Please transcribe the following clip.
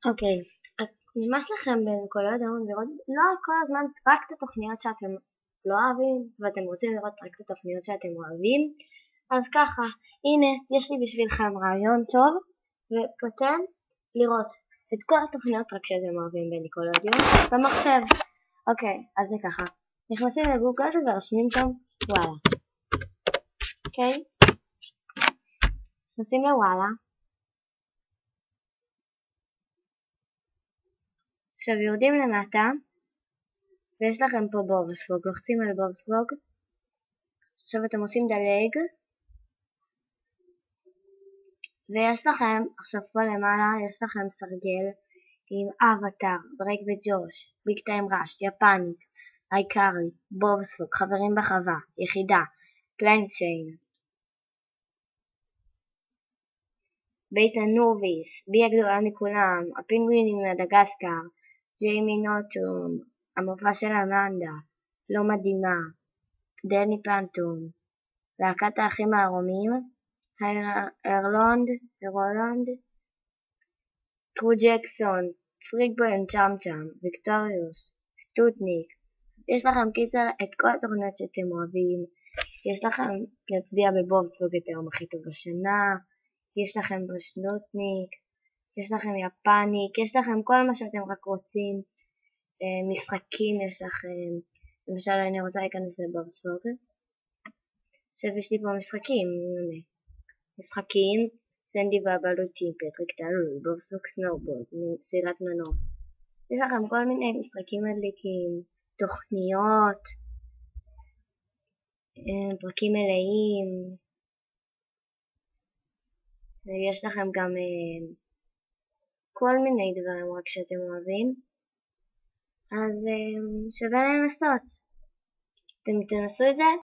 אוקיי, אז נמאס לכם בניקולודיון לראות לא כל הזמן רק את התוכניות שאתם לא אוהבים, ואתם רוצים לראות רק את התוכניות שאתם אוהבים, אז ככה, הנה, יש לי בשבילכם רעיון טוב ופטנט לראות את כל התוכניות רק שאתם אוהבים בניקולודיון במחשב. אוקיי, אז זה ככה, נכנסים לגוגל ורשמים שם וואלה. אוקיי, נכנסים לוואלה, עכשיו יורדים למטה ויש לכם פה בובספוג, לוחצים על בובספוג, עכשיו אתם עושים דלג ויש לכם, עכשיו פה למעלה יש לכם סרגל עם אבטר, ברייק וג'וש, ביג טיים ראש, יפניק, אייקרי, בובספוג, חברים בחווה, יחידה, קליין צ'יין, בית הנוביס, בי הגדולה מכולם, הפינגווינים ממדגסקר, ג'יימי נוטום, המופע של אמנדה, לא מדהימה, דני פנטום, להקת האחים הערומים, הרולנד, טרו ג'קסון, פריק בוין צ'אם צ'אם, ויקטוריוס, סטוטניק. יש לכם קיצר את כל התוכניות שאתם אוהבים, יש לכם להצביע בבובספוג את היום הכי טוב בשנה, יש לכם בסטוטניק, יש לכם יפניק, יש לכם כל מה שאתם רק רוצים, משחקים יש לכם, למשל אני רוצה להיכנס לבובספוג, עכשיו יש לי פה משחקים, סנדי והבלוטים, פטריק תלול, בובספוג סנובורד, סירת מנור, יש לכם כל מיני משחקים מדליקים, תוכניות, פרקים מלאים, ויש לכם גם כל מיני דברים רק שאתם אוהבים, אז שווה לנסות. אתם תנסו את זה?